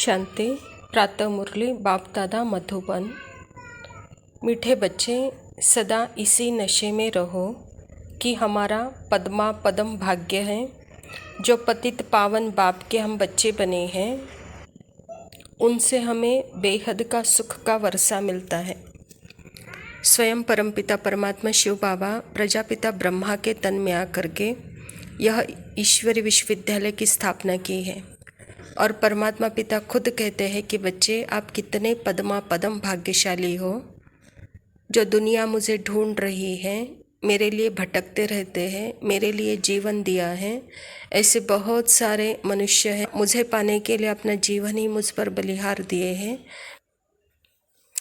शांति प्रातः मुरली बाप दादा मधुबन। मीठे बच्चे, सदा इसी नशे में रहो कि हमारा पद्मा पदम भाग्य है। जो पतित पावन बाप के हम बच्चे बने हैं, उनसे हमें बेहद का सुख का वर्षा मिलता है। स्वयं परमपिता परमात्मा शिव बाबा प्रजापिता ब्रह्मा के तन में आकर के यह ईश्वरीय विश्वविद्यालय की स्थापना की है। और परमात्मा पिता खुद कहते हैं कि बच्चे, आप कितने पद्मा पदम भाग्यशाली हो। जो दुनिया मुझे ढूंढ रही है, मेरे लिए भटकते रहते हैं, मेरे लिए जीवन दिया है। ऐसे बहुत सारे मनुष्य हैं, मुझे पाने के लिए अपना जीवन ही मुझ पर बलिहार दिए हैं,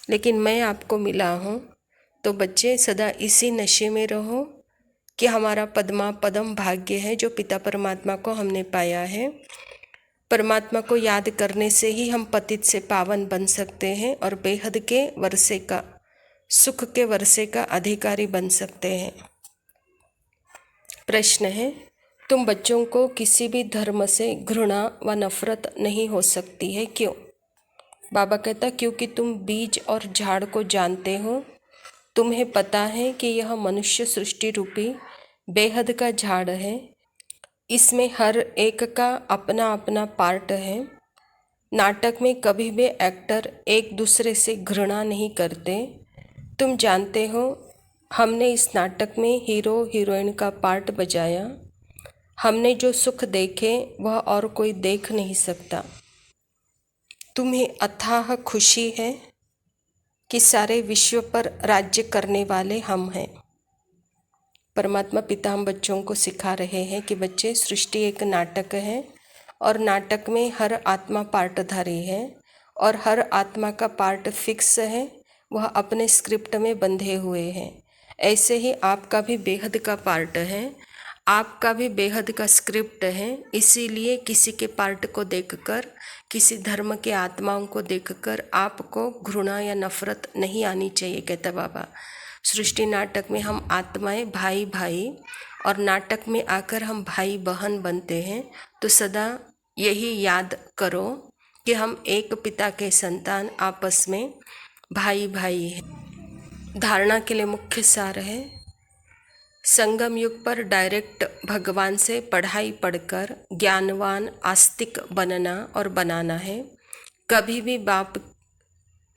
लेकिन मैं आपको मिला हूँ। तो बच्चे, सदा इसी नशे में रहो कि हमारा पद्मा पदम भाग्य है जो पिता परमात्मा को हमने पाया है। परमात्मा को याद करने से ही हम पतित से पावन बन सकते हैं और बेहद के वर्षे का, सुख के वर्षे का अधिकारी बन सकते हैं। प्रश्न है, तुम बच्चों को किसी भी धर्म से घृणा व नफरत नहीं हो सकती है, क्यों? बाबा कहता, क्योंकि तुम बीज और झाड़ को जानते हो। तुम्हें पता है कि यह मनुष्य सृष्टि रूपी बेहद का झाड़ है। इसमें हर एक का अपना अपना पार्ट है। नाटक में कभी भी एक्टर एक दूसरे से घृणा नहीं करते। तुम जानते हो, हमने इस नाटक में हीरो हीरोइन का पार्ट बजाया। हमने जो सुख देखे वह और कोई देख नहीं सकता। तुम्हें अथाह खुशी है कि सारे विश्व पर राज्य करने वाले हम हैं। परमात्मा पिता हम बच्चों को सिखा रहे हैं कि बच्चे, सृष्टि एक नाटक है और नाटक में हर आत्मा पार्टधारी है और हर आत्मा का पार्ट फिक्स है, वह अपने स्क्रिप्ट में बंधे हुए हैं। ऐसे ही आपका भी बेहद का पार्ट है, आपका भी बेहद का स्क्रिप्ट है। इसीलिए किसी के पार्ट को देखकर, किसी धर्म के आत्माओं को देखकर आपको घृणा या नफरत नहीं आनी चाहिए, कहता बाबा। सृष्टि नाटक में हम आत्माएं भाई भाई और नाटक में आकर हम भाई बहन बनते हैं। तो सदा यही याद करो कि हम एक पिता के संतान आपस में भाई भाई हैं। धारणा के लिए मुख्य सार है, संगम युग पर डायरेक्ट भगवान से पढ़ाई पढ़कर ज्ञानवान आस्तिक बनना और बनाना है। कभी भी बाप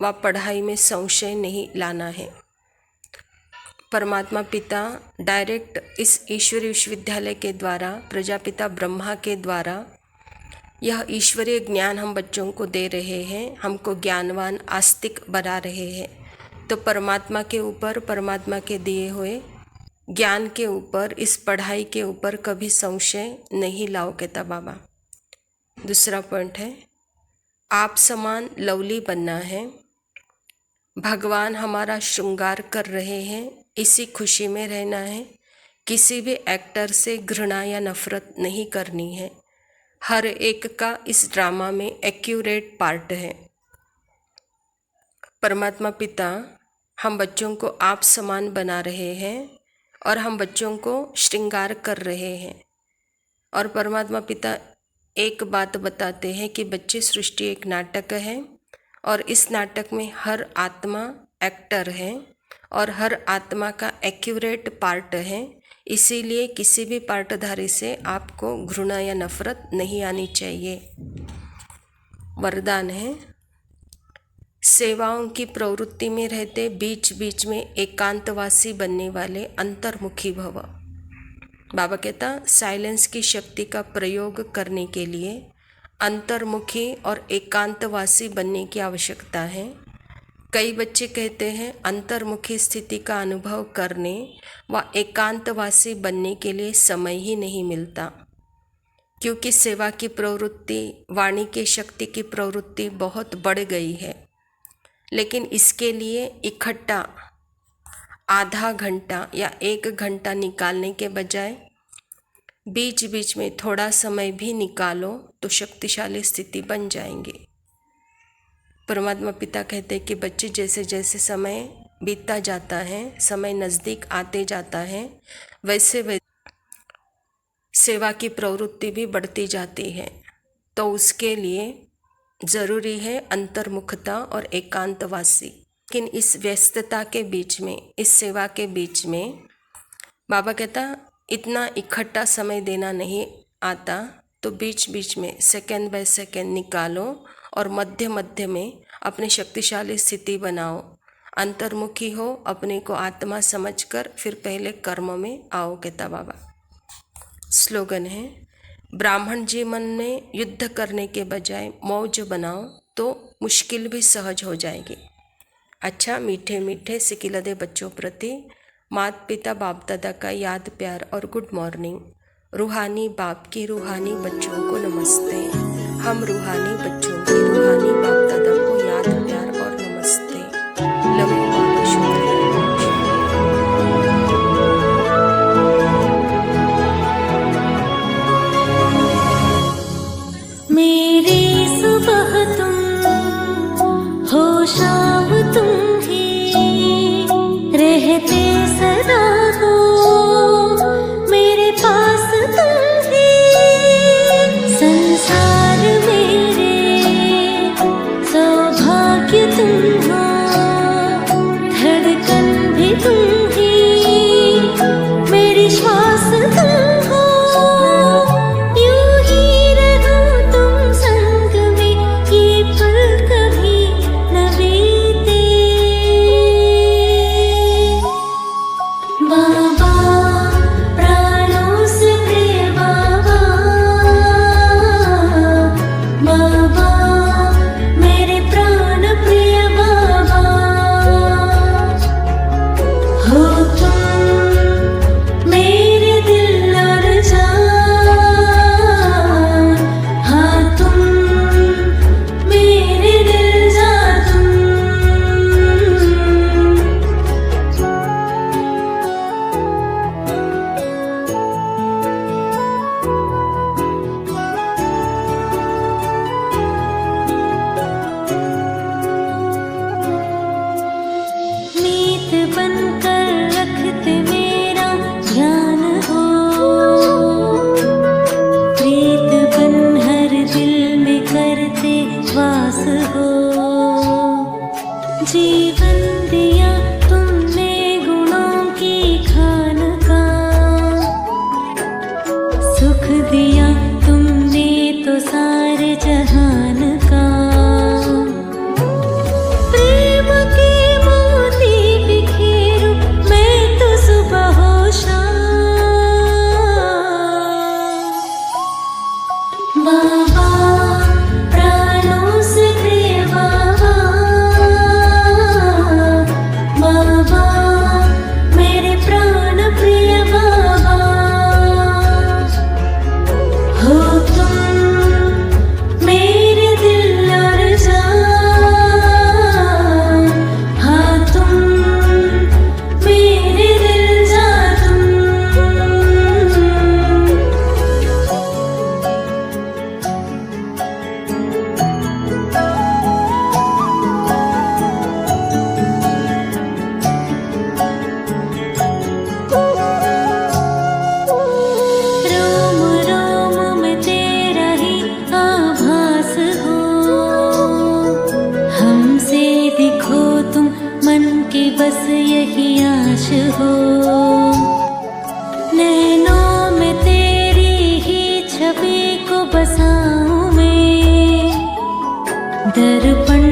व पढ़ाई में संशय नहीं लाना है। परमात्मा पिता डायरेक्ट इस ईश्वरीय विश्वविद्यालय के द्वारा, प्रजापिता ब्रह्मा के द्वारा यह ईश्वरीय ज्ञान हम बच्चों को दे रहे हैं, हमको ज्ञानवान आस्तिक बना रहे हैं। तो परमात्मा के ऊपर, परमात्मा के दिए हुए ज्ञान के ऊपर, इस पढ़ाई के ऊपर कभी संशय नहीं लाओ, कहता बाबा। दूसरा पॉइंट है, आप समान लवली बनना है। भगवान हमारा श्रृंगार कर रहे हैं, इसी खुशी में रहना है। किसी भी एक्टर से घृणा या नफरत नहीं करनी है। हर एक का इस ड्रामा में एक्यूरेट पार्ट है। परमात्मा पिता हम बच्चों को आप समान बना रहे हैं और हम बच्चों को श्रृंगार कर रहे हैं। और परमात्मा पिता एक बात बताते हैं कि बच्चे, सृष्टि एक नाटक है और इस नाटक में हर आत्मा एक्टर है और हर आत्मा का एक्यूरेट पार्ट है। इसीलिए किसी भी पार्टधारी से आपको घृणा या नफरत नहीं आनी चाहिए। वरदान है, सेवाओं की प्रवृत्ति में रहते बीच बीच में एकांतवासी बनने वाले अंतर्मुखी भव। बाबा कहता, साइलेंस की शक्ति का प्रयोग करने के लिए अंतर्मुखी और एकांतवासी बनने की आवश्यकता है। कई बच्चे कहते हैं अंतर्मुखी स्थिति का अनुभव करने व एकांतवासी बनने के लिए समय ही नहीं मिलता, क्योंकि सेवा की प्रवृत्ति, वाणी की शक्ति की प्रवृत्ति बहुत बढ़ गई है। लेकिन इसके लिए इकट्ठा आधा घंटा या 1 घंटा निकालने के बजाय बीच बीच में थोड़ा समय भी निकालो तो शक्तिशाली स्थिति बन जाएंगे। परमात्मा पिता कहते हैं कि बच्चे, जैसे जैसे समय बीतता जाता है, समय नज़दीक आते जाता है, वैसे वैसे सेवा की प्रवृत्ति भी बढ़ती जाती है। तो उसके लिए ज़रूरी है अंतर्मुखता और एकांतवासी। लेकिन इस व्यस्तता के बीच में, इस सेवा के बीच में बाबा कहता इतना इकट्ठा समय देना नहीं आता, तो बीच बीच में सेकंड बाय सेकंड निकालो और मध्य मध्य में अपनी शक्तिशाली स्थिति बनाओ। अंतर्मुखी हो, अपने को आत्मा समझकर फिर पहले कर्म में आओ, कहता बाबा। स्लोगन है, ब्राह्मण जीवन में युद्ध करने के बजाय मौज बनाओ तो मुश्किल भी सहज हो जाएगी। अच्छा, मीठे मीठे सिकिलदे बच्चों प्रति माता पिता बाप दादा का याद प्यार और गुड मॉर्निंग। रूहानी बाप की रूहानी बच्चों को नमस्ते। हम रूहानी बच्चों की रूहानी बाप दादा को याद प्यार और नमस्ते। लव यू बाबा, शुक्रिया। मेरी सुबह तुम हो, शाम तुम ही रहते सदा हो, मेरे पास तुम ही। संसार मेरे सौभाग्य तुम हो, धड़कन भी तुम ही, मेरी श्वास तुम हो। यूं ही रहूं तुम संग में, ये पल कभी न बीते। बाबा प्राणों से प्रिय बाबा, बाबा मेरे प्राण प्रिय बाबा, हो तुम मेरे दिल और जान, हाँ तुम मेरे दिल जान तुम। मीत बनकर रखते मेरा ध्यान हो, प्रीत बन हर दिल में करते वास हो। जीवन दिया तुमने गुणों की खान का, सुख दिया तुमने तो सारे जहान का। प्रेम के मोती बिखेरूं मैं तो सुबह हो शाम। बाबा प्राणों से प्रिय बाबा, बाबा मेरे प्राण प्रिय बाबा, हो तुम मेरे दिल और जान, हाँ तुम मेरे दिल जान तुम। रोम रोम में तेरा ही आभास हो, हमसे दिखो तुम मन की बस यही आश हो। नैनों में तेरी ही छवि को बसाऊं मैं, दर्पण